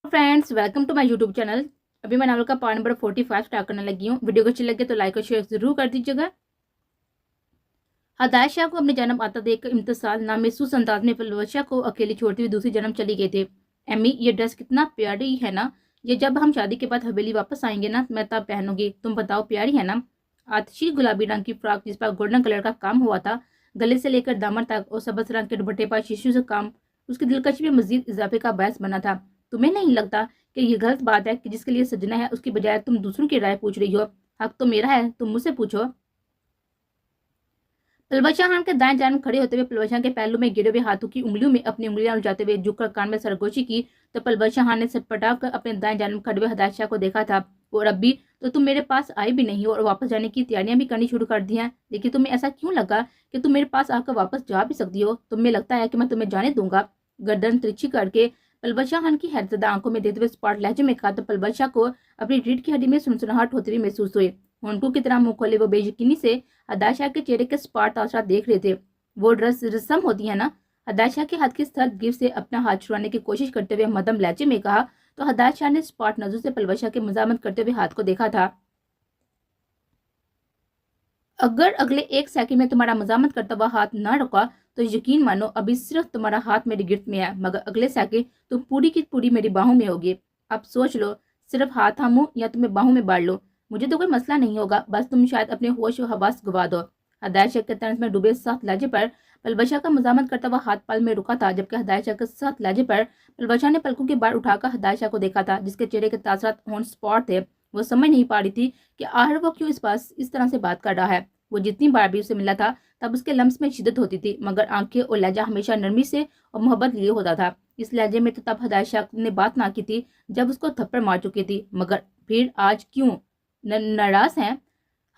Friends, welcome to my YouTube channel. अभी मैं novel का पार्ट नंबर 45 स्टार्ट करने लगी हूँ। वीडियो को अच्छी लगे तो लाइक और शेयर जरूर कर दीजिएगा। हदायत शाह को अपने जन्म आता देखकर इम्तिसाल नाम महसूस अंदाज में पलवशा को अकेली छोड़ते हुए दूसरी जन्म चली गए थे। एमी, ये ड्रेस कितना प्यारी है ना। ये जब हम शादी के बाद हवेली वापस आएंगे ना, मैं तब पहनूंगी। तुम बताओ, प्यारी है ना। आतिशी गुलाबी रंग की फ्रॉक जिस पर गोल्डन कलर का काम हुआ था, गले से लेकर दामन तक, और सबज रंग के दुपट्टे पर शीशू से काम उसकी दिलकश में मजीद इजाफे का बायस बना था। तुम्हें नहीं लगता कि ये गलत बात है कि जिसके लिए सजना है उसकी बजाय तुम दूसरों की राय पूछ रही हो? हक तो मेरा है, तुम मुझसे पूछो। पलवशा खान के दाएं जान खड़े होते हुए पलवशा के पहलू में गिरे हुए हाथों की उंगलियों में अपनी उंगलियां उलझाते हुए झुककर कान में सरगोशी की, तो पलवशा खान ने सटपटा कर अपने दाएं जान खड़े हुए हदायत शाह को देखा था। और अब भी तो तुम मेरे पास आई भी नहीं हो और वापस जाने की तैयारियां भी करनी शुरू कर दी हैं। देखिए, तुम्हें ऐसा क्यों लगा कि तुम मेरे पास आकर वापस जा भी सकती हो? तुम्हें लगता है कि मैं तुम्हें जाने दूंगा? गर्दन तिरछी करके पलवशा खान की हैरतदा आंखों में देखते हुए स्पॉट लहजे में कहा, तो पलवशा को अपनी रीढ़ की हड्डी में सुनसुनाहट होती हुई महसूस हुई। होंठों की तरह मुंह खोले वो बेयकीनी से हदायत के चेहरे के स्पॉट तासरात देख रहे थे। वो ड्रेस रस्म होती है ना? हदायत के हाथ की सर्द गिफ्ट से अपना हाथ छुड़ाने की कोशिश करते हुए मदम लहजे में कहा, तो हदायत ने स्पॉट नजर से पलवशा के मजामत करते हुए हाथ को देखा था। अगर अगले एक सेकंड में तुम्हारा मजामत करता हुआ हाथ ना रुका तो यकीन मानो अभी सिर्फ तुम्हारा हाथ मेरी गिरफ्त में है, मगर अगले सेकंड तुम पूरी की पूरी मेरी बाहों में होगी। अब सोच लो, सिर्फ हाथ थामूं या तुम्हें बाहों में बांध लो, मुझे तो कोई मसला नहीं होगा। बस तुम शायद अपने होश और हवास गवा दो। हदायत के तर्ज में डूबे साथ लहजे पर पलवशा का मजामत करता हुआ हाथ पल में रुका था, जबकि हदायत के साथ लहजे पर पलवशा ने पलकों के बार उठाकर हदायत को देखा था, जिसके चेहरे के तासरात होंठ स्पॉट थे। वो समझ नहीं पा रही थी कि आखिर वो क्यों इस तरह से बात कर रहा है। वो जितनी बार भी उसे मिला था तब उसके लम्स में शिद्दत होती थी, मगर आंखें और लहजा हमेशा नरमी से और मोहब्बत लिए होता था। इस लहजे में तो तब हदायत ने बात ना की थी जब उसको थप्पड़ मार चुकी थी, मगर फिर आज क्यों नाराज हैं?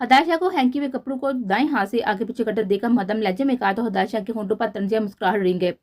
हदायत को हैंकी हुए कपड़ों को दाएं हाथ से आगे पीछे कटर देकर मदम लहजे में कहा, तो हदायत के होंठों पर तंजिया मुस्कुराहट रेंगे।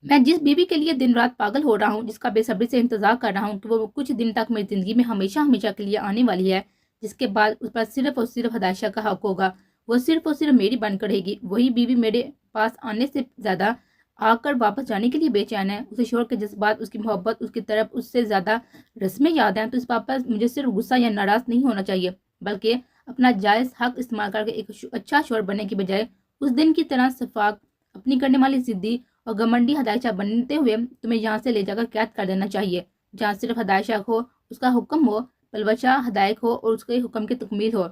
मैं जिस बीवी के लिए दिन रात पागल हो रहा हूँ, जिसका बेसब्री से इंतजार कर रहा हूँ कि वो कुछ दिन तक मेरी जिंदगी में हमेशा हमेशा के लिए आने वाली है, जिसके बाद उस पर सिर्फ और सिर्फ हदायत का हक होगा, वो सिर्फ और सिर्फ मेरी बनकर रहेगी, वही बीवी मेरे पास आने से ज्यादा आकर वापस जाने के लिए बेचैन है। उसे शोर के जज्बात, उसकी मोहब्बत उसकी तरफ उससे ज्यादा रस्में याद हैं, तो इस बात पर मुझे सिर्फ गुस्सा या नाराज नहीं होना चाहिए, बल्कि अपना जायज हक इस्तेमाल करके एक अच्छा शोर बनने की बजाय उस दिन की तरह सफाक अपनी करने वाली जिद्दी और घमंडी हदायत बनते हुए तुम्हें यहाँ से ले जाकर कैद कर देना चाहिए, जहाँ सिर्फ हदायत हो, उसका हुक्म हो, पलवशा हदायत हो और उसके हुक्म की तकमील हो।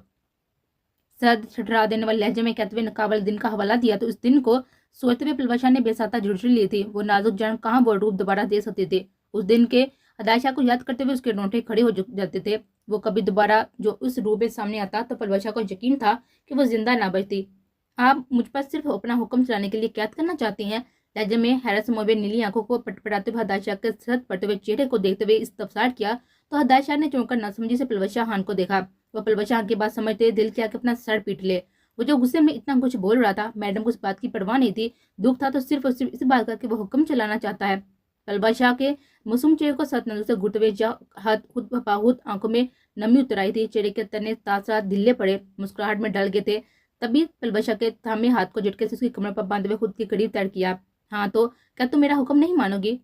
सर्द छटरा देने वाले लहजे में कहते हुए नकाबल दिन का हवाला दिया, तो इस दिन को सोचते हुए पलवशा ने बेसाता जुड़सी ली थी। वो नाजुक जान कहाँ वो रूप दोबारा दे सकते थे। उस दिन के हदायत को याद करते हुए उसके रोंगटे खड़े हो जाते थे। वो कभी दोबारा जो उस रूप में सामने आता तो पलवशा को यकीन था कि वो जिंदा ना बचती। आप मुझ पर सिर्फ अपना हुक्म चलाने के लिए कैद करना चाहती हैं? लहजे में हैरत से मोबे नीली आंखों को पटपटाते हुए हदायत के सर पड़ते हुए चेहरे को देखते हुए इस्तफसार किया, तो हदायत ने चौंककर नासमझी से पलवशा खान को देखा। वो पलवशा खान की बात समझते दिल किया कि अपना सर पीट ले। वो जो गुस्से में इतना कुछ बोल रहा था, मैडम को इस बात की परवाह नहीं थी। दुख था तो सिर्फ और सिर्फ इस बात का कि वो हुक्म चलाना चाहता है। पलवशा के मासूम चेहरे को सत नजर से घुटते हुए हाथ खुद बपाहुत आंखों में नमी उतर आई थी। चेहरे के तने तासरात ढीले पड़े, मुस्कुराहट में डल गए थे। तभी पलवशा के थामे हाथ को झटके से उसकी कमर पर बांधे हुए खुद के करीब तैर किया। हाँ, तो क्या तुम मेरा हुक्म नहीं मानोगी?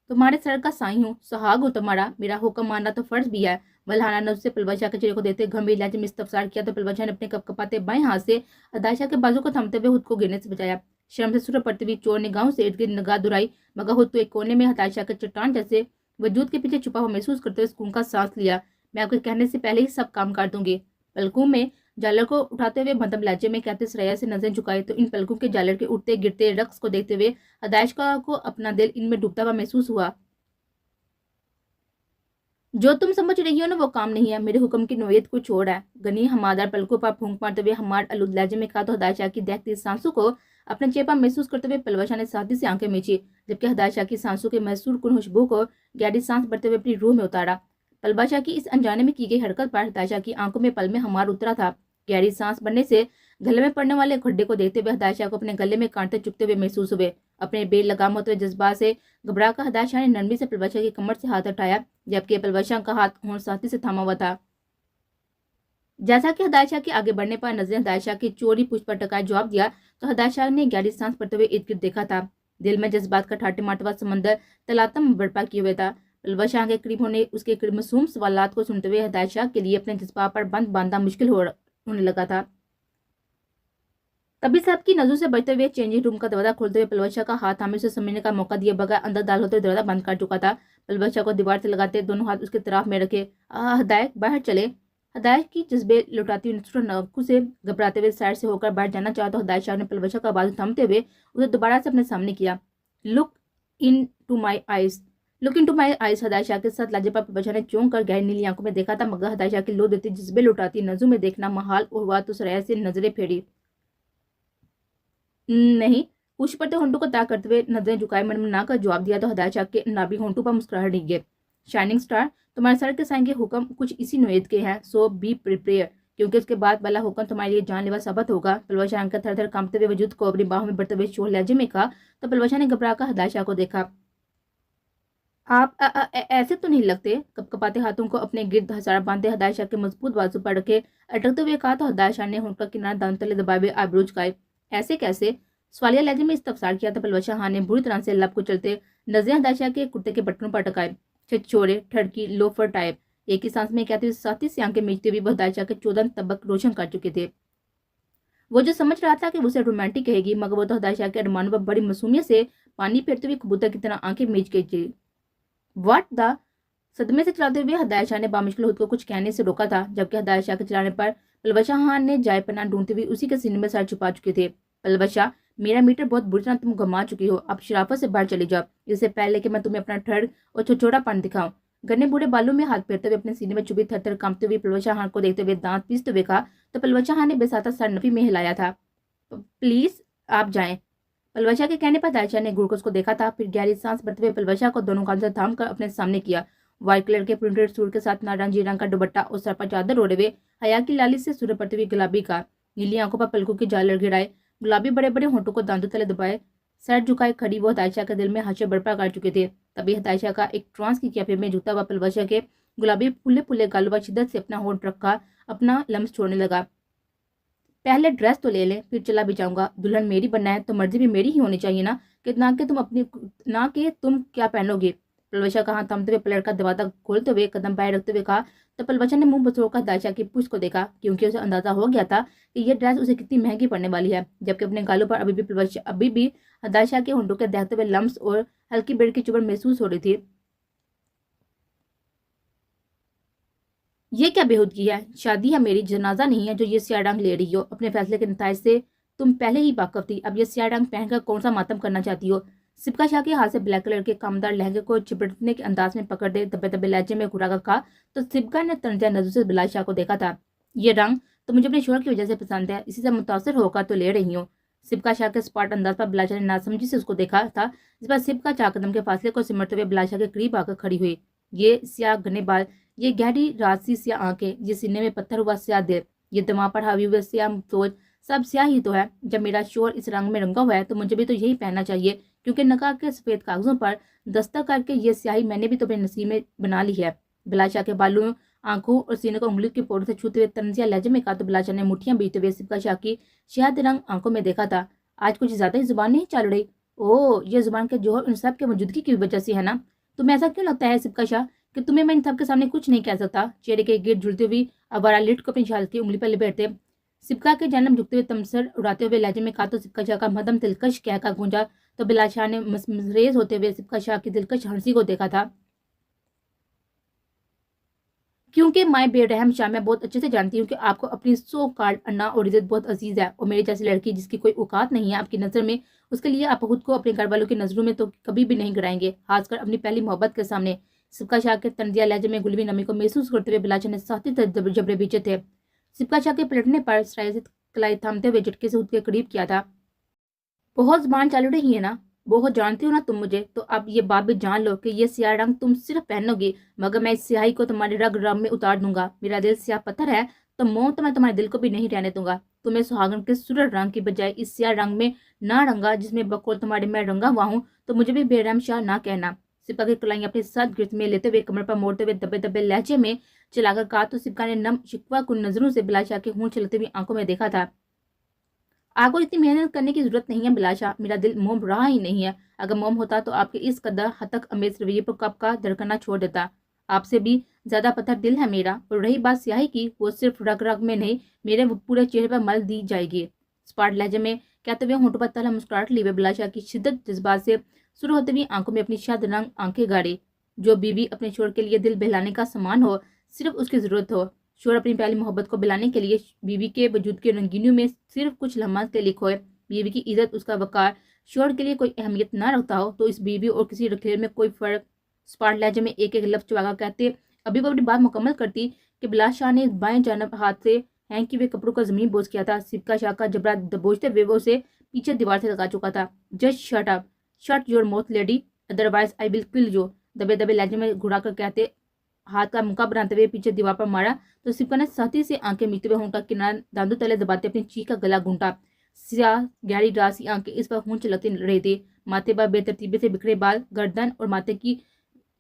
तुम्हारे सर का साई हूँ, सुहाग हूँ तुम्हारा, मेरा हुक्म मानना तो फर्ज भी है। मल्हाना ने उससे पलवशा के चेहरे को देखते गंभीर लहजे में इस्तफसार किया, तो पलवशा ने अपने कपकपाते बाएं हाथ से हदायत के बाजू को थमते हुए खुद को गिरने से बचाया। शर्म से सुर पड़ती हुई चोर ने गांव से इर्द गिर्द निगाह दुराई, मगर खुद तो एक कोने में हदायत के चट्टान जैसे वजूद के पीछे छुपा हुआ महसूस करते हुए सुकून का सांस लिया। मैं आपके कहने से पहले ही सब काम कर दूंगी। पलकों में जालर को उठाते हुए मदम लहजे में कहते सरैया से नजर झुकाई, तो इन पलकों के जालर के उठते गिरते रक्स को देखते हुए हदायत को अपना दिल इनमें डूबता हुआ महसूस हुआ। जो तुम समझ रही हो ना, वो काम नहीं है। मेरे हुक्म की नोयत कुछ और है। गनी हमादार पलकों पर फूंक मारते हुए हमार अलुद लहजे में कहा, तो हदायत की देखती सांसों को अपने चेपा महसूस करते हुए पलवशा ने साथी से आंखें मीची, जबकि हदायत की सांसों के महसूर कुन खुशबू को गहरी सांस भरते हुए अपनी रूह में उतारा। पलवशा की इस अनजाने में की गई हरकत पर हदायत की आंखों में पल में हमार उतरा था। गहरी सांस भरने से गले में पड़ने वाले खड्डे को देखते हुए हदायत को अपने गले में कांटे चुभते हुए महसूस हुए। अपने बेलगाम होते हुए जज्बात से घबरा कर हदायत ने नरमी से पलवशा की कमर से हाथ हटाया, जबकि पलवशा का हाथ होंठ साथी से थामा हुआ था। जैसा कि हदायत के आगे बढ़ने पर नजरें हदायत की चोरी पूछ पर टकाए जवाब दिया, तो हदायत ने गहरी सांस भरते हुए इर्द गिर्द देखा था। दिल में जज्बात का ठाटे मारता हुआ समंदर तलातम बर्पा किए हुए था। पलवा शाह के करीब होने उसके मासूम सवालात को सुनते हुए हदायत शाह के लिए अपने जज्बात पर बंद बांधना मुश्किल होने लगा था। तभी सबकी नजरों से बचते हुए चेंजिंग रूम का दरवाजा खोलते हुए पलवा शाह का हाथ थामे उसे समझने का मौका दिए बगैर अंदर दाल होते दरवाजा बंद कर चुका था। पलवा शाह को दीवार से लगाते दोनों हाथ उसके तरफ में रखे। हदायत बाहर चले। हदायत की जज्बे लुटाती हुई नौकू से घबराते हुए साइड से होकर बाहर जाना चाहा तो हदायत शाह ने पलवा शाह का बाजू थामते हुए उसे दोबारा से अपने सामने किया। Look into my eyes, look into my eyes. Hidayat Shah के साथ लाजवाब पर पलवा शाह ने चौंक कर गहरी नीली आंखों में देखा था, मगर हदायत शाह की लो देती जज्बे लुटाती नजरों में देखना महाल हुआ तो सरया से नजरें फेरी। नहीं, पूछ पर होंठों को ताक करते हुए नजरें झुकाए मन में ना कर जवाब दिया तो हदायत शाह के नाभि होंठों पर मुस्कुराहट दिख गए। शाइनिंग स्टार, तुम्हारे सर के साइन के हुक्म कुछ इसी नोयत के हैं, सो बी प्रिपेयर, क्योंकि उसके बाद वाला हुक्म तुम्हारे लिए जानलेवा साबित होगा। पलवा शाह का थर थर कांपते हुए वजूद को अपनी बाहों में बढ़ते हुए शोर लहजे में कहा तो पलवा शाह ने घबरा कर हदायत शाह को देखा। आप ऐसे तो नहीं लगते। कपकपाते हाथों को अपने गिर्द हजारा बांधे हदायत शाह के मजबूत बाजू पर रखे अटकते हुए कहा तो हदायत शाह ने होंठ का किनारा दांत तले दबाए हुए आबरू झुकाए। ऐसे कैसे? सवालिया लहजे में इस्तफसार किया था पलवा शाह ने बुरी तरह से लब को चलते नजरें हदायत शाह के कुर्ते के बटनों पर टकाए। छिछोरे, ठड़की, लोफर टाइप, एक ही सांस में कहते हुए साथी से आंखें मीचते हुए वह हदायत शाह के 14 तबक रोशन कर चुके थे। वो जो समझ रहा था कि उसे रोमांटिक कहेगी, मगर वो तो हदायत शाह के अरमानों पर बड़ी मासूमियत से पानी फेरते हुए कबूतर की तरह आंखें मीच गई थी। What the? सदमे से चलाते हुए हदायत शाह ने बामुश्किल खुद को कुछ कहने से रोका था, जबकि हदायत शाह के चलाने पर पलवा शाह ने जाय पनाह ढूंढते हुए उसी के सीने में सर छुपा चुके थे। पलवा शाह, मेरा मीटर बहुत बुरी तरह तुम घुमा चुकी हो, अब शराफत से बाहर चली जाओ, इससे पहले कि मैं तुम्हें अपना ठड़ और छोटापन दिखाऊं। घने बूढ़े बालों में हाथ फेरते हुए अपने सीने में चुभी थर थर कांपते हुए पलवा शाह को देखते हुए दांत पीसते हुए कहा तो पलवा शाह ने बेसाता सर नफी में हिलाया था। प्लीज आप जाएं। पलवा शाह के कहने पर हदायत शाह ने गुड़कोस को देखा था, फिर गहरी सांस भरते हुए पलवा शाह को दोनों कान से थाम कर अपने सामने किया। व्हाइट कलर के प्रिंटेड सूट के साथ नारंगी रंग का दुपट्टा और सर पर चादर ओढ़े हुए हया की लाली से सूर्य पड़ते हुए गुलाबी का नीली आंखों पर पलकों की झालर गिराए, गुलाबी बड़े बड़े होंठों को दांतों तले दबाए, सर झुकाए खड़ी वो हदायत शाह के दिल में हर्ष बर्पा कर चुके थे। तभी हदायत शाह का एक ट्रांस की कैफे में झुकता हुआ पलवा शाह के गुलाबी फुले फुले गालों पर शिद्दत से अपना होंठ रखा अपना लम्स छोड़ने लगा। पहले ड्रेस तो ले लें, फिर चला भी जाऊंगा। दुल्हन मेरी बनना है तो मर्जी भी मेरी ही होनी चाहिए ना, कि ना कि तुम क्या पहनोगे। पलवा शाह का हाथ थामते हुए प्लेट का दरवाजा खोलते हुए कदम बाहर रखते हुए कहा तो पलवा शाह ने मुंह बसोकर हदायत शाह की पूछ को देखा, क्योंकि उसे अंदाजा हो गया था कि यह ड्रेस उसे कितनी महंगी पड़ने वाली है, जबकि अपने गालों पर अभी भी हदायत शाह के होंठों के दहते हुए लम्स और हल्की बेड़ की चुभन महसूस हो रही थी। ये क्या बेहूदगी है? शादी है मेरी, जनाजा नहीं है जो ये स्याह रंग ले रही हो। अपने फैसले के नताइज से तुम पहले ही वाकफ थी, अब ये स्याह रंग पहनकर कौन सा मातम करना चाहती हो। सिपका शाह के हाथ से ब्लैक कलर के कामदार लहंगे को चिपटने के अंदाज में पकड़ दे दबे दबे लहजे में घुरा कर कहा तो सिपका ने तंजा नजर से बिलाल शाह को देखा था। ये रंग तो मुझे अपने शोहर की वजह से पसंद है, इसी से मुतासर होकर तो ले रही हूँ। सिपका शाह के स्पॉट अंदाज पर बिलाल शाह ने नासमझी से उसको देखा था, जिस पर सिपका चार कदम के फासले को सिमटते हुए बिलाल शाह के करीब आकर खड़ी हुई। ये स्याह घने बाल, ये गहरी राजसी स्याह आंखें, ये सीने में पत्थर हुआ स्याह दिल, ये दिमाग पर हावी हुए स्याह सोच, सब स्याह ही तो है। जब मेरा शोहर इस रंग में रंगा हुआ है तो मुझे भी तो यही पहनना चाहिए, क्योंकि नकाब के सफेद कागजों पर दस्तक करके ये स्याही मैंने भी तो अपने नसीब में बना ली है। बिलाल शाह के बालों, आंखों और सीने को उंगली के पोर से छूते हुए तंजिया लहजे में कहा तो बिलाल शाह ने मुठ्ठियां बीते हुए सिपका शाह की शहद रंग आंखों में देखा था। आज कुछ ज्यादा ही जुबान नहीं चल रही। ओह, ये जुबान के जोहर उन सब के मौजूदगी की वजह से है ना? तुम्हें ऐसा क्यों लगता है सिपका शाह कि तुम्हें मैं इन सब के सामने कुछ नहीं कह सकता? चेहरे के गिर झुलती हुई अवारा लिट को अपनी छाल की उंगली पर लिपेटते सिपका के जन्म झुकते हुए तमसर उड़ाते हुए लहजे में कहा तो सिपका शाह का मदम दिलकश कहकर गूंजा तो बिलाल शाह ने मसरेज होते हुए सिपका शाह की दिलकश हंसी को देखा था। क्योंकि माय बेरहम शाह मैं बहुत अच्छे से जानती हूँ कि आपको अपनी सो कार्ड अन्ना और इज्जत बहुत अजीज है, और मेरी जैसी लड़की जिसकी कोई औकात नहीं है आपकी नजर में, उसके लिए आप खुद को अपने घर वालों की नजरों में तो कभी भी नहीं गिराएंगे, खासकर अपनी पहली मोहब्बत के सामने। सिपका शाह के तंजिया लहजे में गुलवी नमी को महसूस करते हुए बिलाल शाह ने साथी जबरे बीचे थे। सिपका शाह के पलटने पर सराय से कलाई थामते हुए झटके से उसके करीब किया था। बहुत जुबान चल रही है ना, बहुत जानती हो ना तुम मुझे, तो अब ये बात भी जान लो कि ये स्याह रंग तुम सिर्फ पहनोगी, मगर मैं इस स्याही को तुम्हारे रग रग में उतार दूंगा। मेरा दिल स्याह पत्थर है तो मौत मैं तुम्हारे दिल को भी नहीं रहने दूंगा। तुम्हें सुहागन के सुरर रंग की बजाय इस स्याह रंग में ना रंगा जिसमें बकौल तुम्हारे मैं रंगा हुआ हूँ, तो मुझे भी बेरहम शाह ना कहना। सिपका की कलाई अपने साथ गिरफ्त में लेते हुए कमर पर मोड़ते हुए दबे दबे लहजे में चलाकर कहा तो सिपका ने नम शिकवा कुन नजरों से बिलाल शाह के होंठ चलते हुए आंखों में देखा था। آپ کو اتنی محنت کرنے کی ضرورت نہیں ہے بلاشا، میرا دل موم رہا ہی نہیں ہے، اگر موم ہوتا تو آپ کے اس قدر حد تک امیز رویے پر کب کا دھڑکنا چھوڑ دیتا۔ آپ سے بھی زیادہ پتھر دل ہے میرا، اور رہی بات سیاہی کی، وہ صرف رگ رگ میں نہیں میرے پورے چہرے پر مل دی جائے گی۔ اسپاٹ لہجے میں کہتے ہوئے ہونٹوں پر تلہ مسکراہٹ لی ہوئے بلاشا کی شدت جذبات سے شروع ہوتے ہوئی آنکھوں میں اپنی شاد رنگ آنکھیں گاڑی۔ جو بیوی اپنے شوہر کے لیے دل بہلانے کا سامان ہو، صرف اس کی ضرورت ہو، شوہر اپنی پہلی محبت کو بلانے کے لیے بیوی کے وجود کی رنگینیوں میں صرف کچھ لمحات کے لیے کھوئے، بیوی کی عزت، اس کا وقار شوہر کے لیے کوئی اہمیت نہ رکھتا ہو، تو اس بیوی اور کسی رکھیل میں کوئی فرق۔ اسپاٹ لہجے میں ایک ایک لفظ چبا کہتے ابھی وہ اپنی بات مکمل کرتی کہ بلاش شاہ نے بائیں جانب ہاتھ سے ہینگ کیے ہوئے کپڑوں کا زمین بوجھ کیا تھا۔ سبکہ شاہ کا جبڑا دبوچتے ہوئے وہ اسے پیچھے دیوار سے لگا چکا تھا۔ Just shut up, shut your mouth lady, otherwise I will kill you, دبے دبے لہجے میں گھڑا کر کہتے ہاتھ کا مکہ بناتے ہوئے پیچھے دیوار پر مارا تو سبکہ نے سختی سے آنکھیں میچتے ہوئے ہونٹ کا کنارہ داندوں تلے دباتے اپنی چیخ کا گلا گھونٹا۔ سیاہ گہری راسی آنکھیں اس پر خون چلکتی رہی تھی، ماتھے پر بے ترتیبی سے بکھرے بال، گردن اور ماتھے کی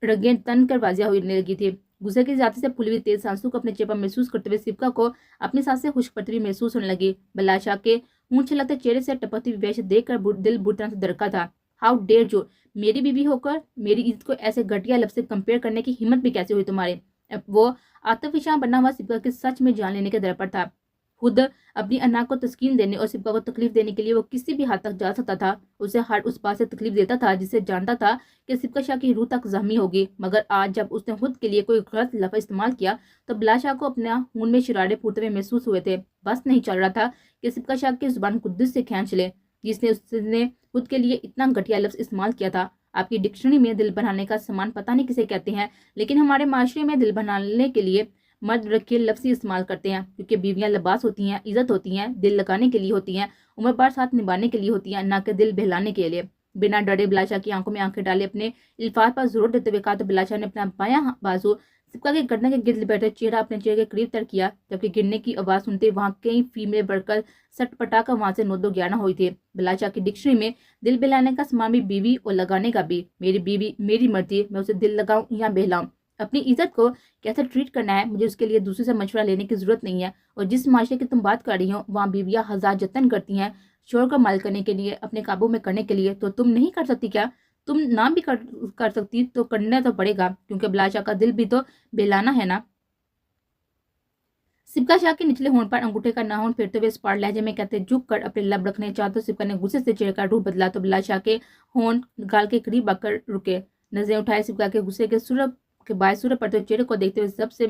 رگیں تن کر واضح ہونے لگی تھی۔ غصے کی زیادتی سے پھولی ہوئی تیز سانسوں کو اپنے چہرے پر محسوس کرتے ہوئے سبکہ کو اپنی سانسیں خشک پڑتی ہوئی محسوس ہونے لگی۔ بلاشا کے خون چھلکتے چہرے سے ٹپکتی ہوئی وحشت دیکھ کر دل بری طرح سے دھڑکا تھا۔ ہاؤ ڈیئر یو، میری بیوی ہو کر میری عزت کو ایسے گھٹیا لفظ سے کمپیئر کرنے کی ہمت بھی کیسے ہوئی تمہارے؟ وہ آتفشاں بنا ہوا سبکہ کے سچ میں جان لینے کے در پر تھا۔ خود اپنی انا کو تسکین دینے اور سبکہ کو تکلیف دینے کے لیے وہ کسی بھی حد تک جا سکتا تھا، اسے ہر اس بات سے تکلیف دیتا تھا جسے جانتا تھا کہ سبکہ شاہ کی روح تک زخمی ہوگی، مگر آج جب اس نے خود کے لیے کوئی غلط لفظ استعمال کیا تو بلاشا کو اپنا خون میں شرارے پھوٹتے ہوئے محسوس ہوئے تھے۔ بس نہیں چل رہا تھا کہ سبکہ شاہ کی زبان قدس سے کھینچ لے، جس نے اس نے خود کے لیے اتنا گھٹیا لفظ استعمال کیا تھا۔ آپ کی ڈکشنری میں دل بنانے کا سامان پتہ نہیں کسے کہتے ہیں، لیکن ہمارے معاشرے میں دل بنانے کے لیے مرد رکھے لفظ ہی استعمال کرتے ہیں، کیونکہ بیویاں لباس ہوتی ہیں، عزت ہوتی ہیں، دل لگانے کے لیے ہوتی ہیں، عمر بار ساتھ نبھانے کے لیے ہوتی ہیں، نہ کہ دل بہلانے کے لیے۔ بنا ڈرے بلاشا کی آنکھوں میں آنکھیں ڈالے اپنے الفاظ پر زور دیتے ہوئے کہا تو بلاشا نے اپنا بایاں بازو سبکہ کے گردن کے گرد لپیٹے چہرہ اپنے چہرے کے قریب تر کیا، جبکہ گرنے کی آواز سنتے وہاں کئی فیملیں بڑھ کر سٹ پٹا کر وہاں سے 9-2-11 ہوئی تھی۔ بلاشا کی ڈکشنری میں دل بہلانے کا سامان بھی بیوی اور لگانے کا بھی۔ میری بیوی میری مرضی، میں اسے دل لگاؤں یا بہلاؤں، اپنی عزت کو کیسے ٹریٹ کرنا ہے مجھے اس کے لیے دوسرے سے مشورہ لینے کی ضرورت نہیں ہے۔ اور جس معاشرے کی تم بات کر رہی ہو وہاں بیویاں ہزار جتن کرتی ہیں شوہر کو مائل کرنے کے لیے، اپنے قابو میں کرنے کے لیے، تو تم نہیں کر سکتی کیا؟ تم نہ بھی کر سکتی تو کرنا تو پڑے گا، کیونکہ بلاشا کا دل بھی تو بہلانا ہے نا۔ سبکہ شاہ کے نچلے ہونٹ پر انگوٹھے کا ناخن پھیرتے ہوئے اسپاٹ لہجے میں کہتے جھک کر اپنے لب رکھنے چاہتے سبکہ نے غصے سے چہرے کا روح بدلا تو بلاشا کے ہونٹ گال کے قریب آ کر رکے۔ نظریں اٹھائے سبکہ کے غصے کے سرب کے باعث سورج پڑتے ہوئے چہرے کو دیکھتے ہوئے سب سے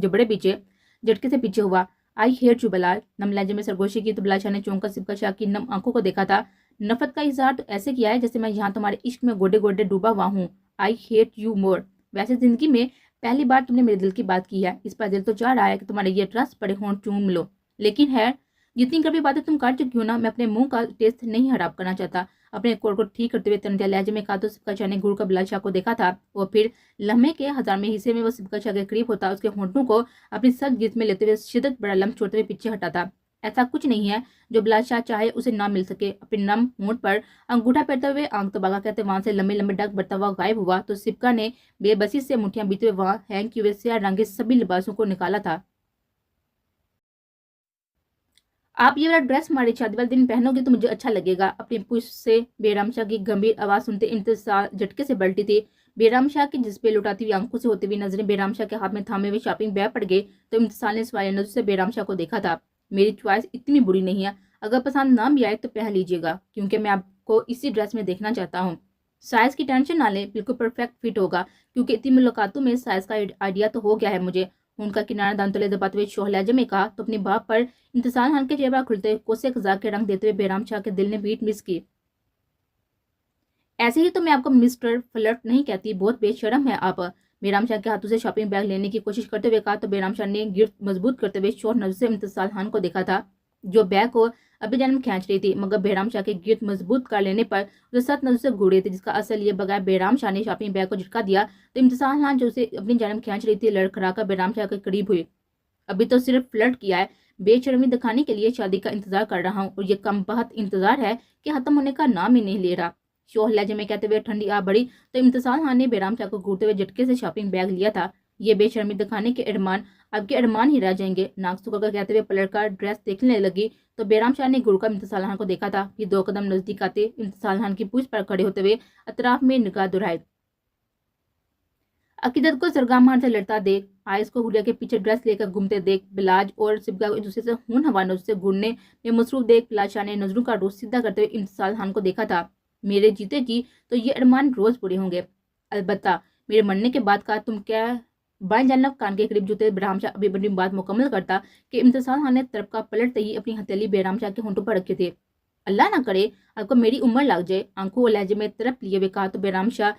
جبڑے پیچھے جھٹکے سے پیچھے ہوا۔ آئی ہیٹ یو بلال، نم لہجے میں سرگوشی کی تو بلاشا نے چونک کر سبکہ شاہ کی نم آنکھوں کو دیکھا تھا۔ نفرت کا اظہار تو ایسے کیا ہے جیسے میں یہاں تمہارے عشق میں گوڈے گوڈے ڈوبا ہوا ہوں۔ آئی ہیٹ یو مور، ویسے زندگی میں پہلی بار تم نے میرے دل کی بات کی ہے، اس پر دل تو چاہ رہا ہے کہ تمہارے یہ رس پڑے ہونٹ چوم لو، لیکن ہے جتنی کڑوی باتیں تم کر چکی ہو نا، میں اپنے منہ کا ٹیسٹ نہیں خراب کرنا چاہتا۔ اپنے کوڑ کو ٹھیک کرتے ہوئے تنزیہ لہجے میں کہا تو سبکہ شاہ نے گھور کر بلاشا کو دیکھا تھا، اور پھر لمحے کے 1000ویں حصے میں وہ سبکہ شاہ کے قریب ہوتا، اس کے ہونٹوں کو اپنی سخت گرفت میں لیتے ہوئے شدت بڑا لمح چھوڑتے ہوئے پیچھے ہٹاتا۔ ایسا کچھ نہیں ہے جو بلاشا چاہے اسے نہ مل سکے۔ اپنے نم ہونٹ پر انگوٹھا پھیرتے ہوئے آنکھ تباہ کہتے وہاں سے لمبے لمبے ڈگ بڑھتا ہوا غائب ہوا تو سبکہ نے بے بسی سے مٹھیاں بیتے ہوئے وہاں ہینگ کیے ہوئے سیاہ رنگ کے سبھی لباسوں کو نکالا تھا۔ آپ یہ والا ڈریس ہمارے شادی والے دن پہنو گے تو مجھے اچھا لگے گا۔ اپنی پشت سے بیرام شاہ کی گمبھیر آواز سنتے امتسال جھٹکے سے بلٹی تھی۔ بیرام شاہ کی جس پہ لٹاتی ہوئی آنکھوں سے ہوتی ہوئی نظریں بیرام شاہ کے ہاتھ میں تھامے ہوئے شاپنگ بیگ پڑ گئے تو امتسال نے سوالے نظر سے بیرام شاہ کو دیکھا تھا۔ میری چوائس اتنی بری نہیں ہے، اگر پسند نہ بھی آئے تو پہن لیجیے گا، کیونکہ میں آپ کو اسی ڈریس میں دیکھنا چاہتا ہوں۔ سائز کی ٹینشن نہ لیں، بالکل پرفیکٹ فٹ ہوگا، کیونکہ اتنی ملاقاتوں میں سائز کا آئیڈیا تو ہو گیا ہے مجھے۔ ان کا کنارہ دان تلے دباتے ہوئے شوخ لہجے میں کہا تو اپنی بات پر امتسال ہلکے چہرہ کھلتے ہوئے کوسے قزاق کے رنگ دیتے ہوئے بیرام شاہ کے دل نے بیٹ مس کی۔ ایسے ہی تو میں آپ کو مسٹر فلرٹ نہیں کہتی، بہت بے شرم ہے آپ۔ بیرام شاہ کے ہاتھوں سے شاپنگ بیگ لینے کی کوشش کرتے ہوئے کہا تو بیرام شاہ نے گرفت مضبوط کرتے ہوئے شوخ نظر سے امتسال خان کو دیکھا تھا، جو بیگ کو ابھی جانب کھینچ رہی تھی، مگر بیرام شاہ کے گرفت مضبوط کر لینے پر اسے سخت نظر سے گھور رہی تھی، جس کا اصل یہ بغیر بیرام شاہ نے شاپنگ بیگ کو جھٹکا دیا تو امتسال خان جو اسے اپنی جانب کھینچ رہی تھی لڑکھڑا کر بیرام شاہ کے قریب ہوئی۔ ابھی تو صرف فلرٹ کیا ہے، بے شرمی دکھانے کے لیے شادی کا انتظار کر رہا ہوں، اور یہ کم بہت انتظار ہے کہ ختم ہونے کا نام ہی نہیں لے رہا۔ شوخ لہجے میں کہتے ہوئے ٹھنڈی آ بڑی تو امتسال خان نے بیرام شاہ کو گھورتے ہوئے جھٹکے سے شاپنگ بیگ لیا تھا۔ یہ بے شرمی دکھانے کے ارمان آپ کے ارمان ہی رہ جائیں گے۔ ناگسو کا کہتے ہوئے پلٹ کر ڈریس دیکھنے لگی تو بیرام شاہ نے گھور کر امتصال خان کو دیکھا تھا۔ پھر 2 قدم نزدیک آتے امتصال خان کی پوچھ پر کھڑے ہوتے ہوئے اطراف میں نگاہ دہرائے۔ عقیدت کو زرگامہار سے لڑتا دیکھ، آئس کو ہولیا کے پیچھے ڈریس لے کر گھومتے دیکھ، بلاج اور سبگا کو ایک دوسرے سے ہون ہوا نظر سے گھورنے میں مصروف دیکھ بلاج شاہ نے نظروں کا رخ سیدھا کرتے ہوئے امتصال خان کو دیکھا تھا۔ میرے جیتے جی تو یہ ارمان روز پورے ہوں گے، البتہ میرے مرنے کے بعد کا تم کیا؟ بائیں جانب کان کے قریب جوتے بیرام شاہ ابھی اپنی بات مکمل کرتا کہ امتصال خان نے طرف کا پلٹتے ہی اپنی ہتھیلی بیرام شاہ کے ہونٹوں پر رکھے تھے۔ اللہ نہ کرے آپ کو میری عمر لگ جائے، آنکھوں اور لہجے میں طرف لیے ہوئے کہا تو بیرام شاہ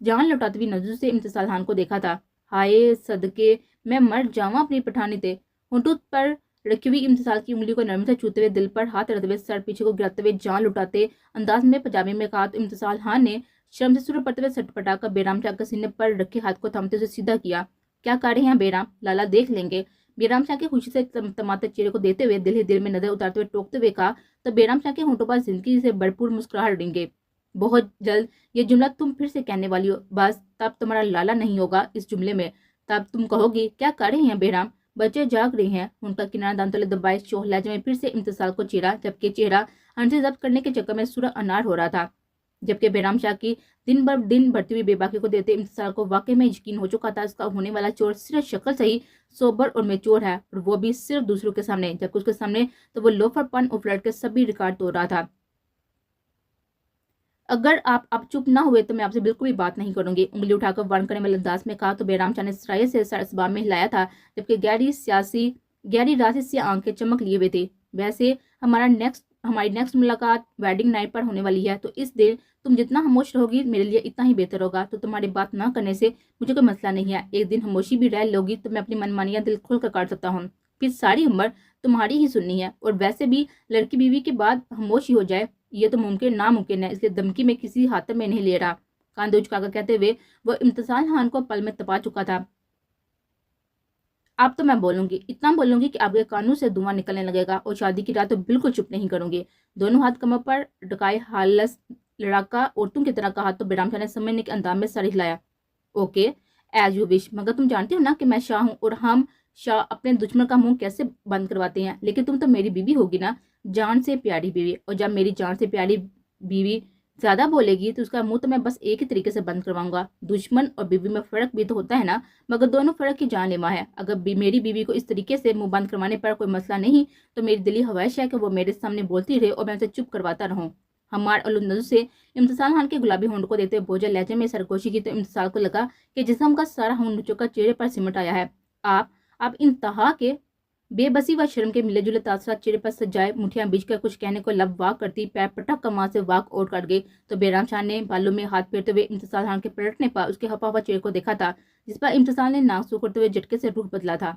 جان لوٹاتی ہوئی نظروں سے امتصال خان کو دیکھا تھا۔ ہائے صدقے میں مر جاواں اپنی پٹھانی تے۔ ہونٹوں پر رکھی ہوئی امتصال کی انگلی کو نرمی سے چھوتے ہوئے دل پر ہاتھ رکھتے ہوئے سر پیچھے کو گراتے ہوئے جان لٹاتے انداز میں پنجابی میں کہا تو امتصال خان نے شرم سے سر پڑتے ہوئے سٹ پٹا کر بیرام شاہ کے سینے پر رکھے ہاتھ کو تھامتے ہوئے سیدھا کیا۔ کیا کر رہے ہیں بیرام؟ لالا دیکھ لیں گے۔ بیرام شاہ کے خوشی سے تماتے چہرے کو دیتے ہوئے دل ہی دل میں نظر اتارتے ہوئے ٹوکتے ہوئے کہا تو بیرام شاہ کے ہونٹوں پر زندگی سے بھرپور مسکراہٹ رنگے۔ بہت جلد یہ جملہ تم پھر سے کہنے والی ہو، بس تب تمہارا لالا نہیں ہوگا اس جملے میں، تب تم کہو گی کیا کر رہے ہیں بیرام؟ بچے جاگ رہے ہیں۔ ان کا کنارہ دانتوں تلے دبائے شوخ لہجے میں پھر سے امتصال کو چیرا، جبکہ چہرہ ہنسی ضبط کرنے کے چکر میں سورہ انار ہو رہا تھا، جبکہ بیرام شاہ کی دن بر دن بڑھتی ہوئی بے باکی کو دیتے امتصال کو واقعی میں یقین ہو چکا تھا اس کا ہونے والا چور صرف شکل سے ہی سوبر اور میچور ہے، اور وہ بھی صرف دوسروں کے سامنے، جبکہ اس کے سامنے تو وہ لوفر پن اور فلرٹ کے سبھی ریکارڈ توڑ رہا تھا۔ اگر آپ اب چپ نہ ہوئے تو میں آپ سے بالکل بھی بات نہیں کروں گی، انگلی اٹھا کر وارن کرنے والے انداز میں کہا تو بیرام شاہ نے سرائے سے سر اسباب میں ہلایا تھا، جبکہ گہری راسی سی آنکھیں چمک لیے ہوئے تھی۔ ویسے ہماری نیکسٹ ملاقات ویڈنگ نائٹ پر ہونے والی ہے، تو اس دن تم جتنا خاموش رہو گی میرے لیے اتنا ہی بہتر ہوگا۔ تو تمہاری بات نہ کرنے سے مجھے کوئی مسئلہ نہیں ہے، ایک دن خاموشی بھی رہ لوگی تو میں اپنی منمانیاں دل کھول کر کاٹ سکتا ہوں، پھر ساری عمر تمہاری ہی سننی ہے۔ اور ویسے بھی لڑکی بیوی کے بعد خاموشی ہو جائے یہ تو ناممکن ہے، اس لیے دھمکی میں کسی ہاتھ میں نہیں لے رہا۔ کاندھے اچکا کر کہتے ہوئے وہ امتصال خان کو پل میں تپا چکا تھا۔ اب تو میں بولوں گی، اتنا بولوں گی کہ آپ کے کانوں سے دھواں نکلنے لگے گا، اور شادی کی رات تو بالکل چپ نہیں کروں گی۔ دونوں ہاتھ کمر پر ڈکائے حالس لڑاکا عورتوں کی طرح کہا تو بیرام شاہ نے سمجھنے کے انداز میں سر ہلایا۔ اوکے ایز یو وش، مگر تم جانتی ہو نا کہ میں شاہ ہوں، اور ہم شاہ اپنے دشمن کا منہ کیسے بند کرواتے ہیں، لیکن تم تو میری بیوی ہوگی نا، جان سے پیاری بیوی، اور جب میری جان سے پیاری بیوی زیادہ بولے گی تو اس کا منہ تو میں بس ایک ہی طریقے سے بند کرواؤں گا۔ دشمن اور بیوی میں فرق بھی تو ہوتا ہے نا، مگر دونوں فرق کی جان لیوا ہے۔ اگر میری بیوی کو اس طریقے سے منہ بند کروانے پر کوئی مسئلہ نہیں تو میری دلی خواہش ہے کہ وہ میرے سامنے بولتی رہے اور میں اسے چپ کرواتا رہوں۔ ہمار نظر سے امتصال خان کے گلابی ہونٹ کو دیتے بوجھل لہجے میں سرگوشی کی تو امتصال کو لگا کہ جسم کا سارا خون نچو کر چہرے پر سمٹ آیا ہے۔ آپ انتہا کے بے بسی و شرم کے ملے جلے تاثرات چہرے پر سجائے، مٹھیاں بیچ کر کچھ کہنے کو لب واک کرتی پیر پٹک کر وہاں سے واک آؤٹ کر گئی تو بیرام شاہ نے بالوں میں ہاتھ پھیرتے ہوئے امتصال خان کے پلٹنے پر اس کے ہپا ہوا چہرے کو دیکھا تھا، جس پر امتصال نے ناک سو کرتے ہوئے جھٹکے سے رخ بدلا تھا۔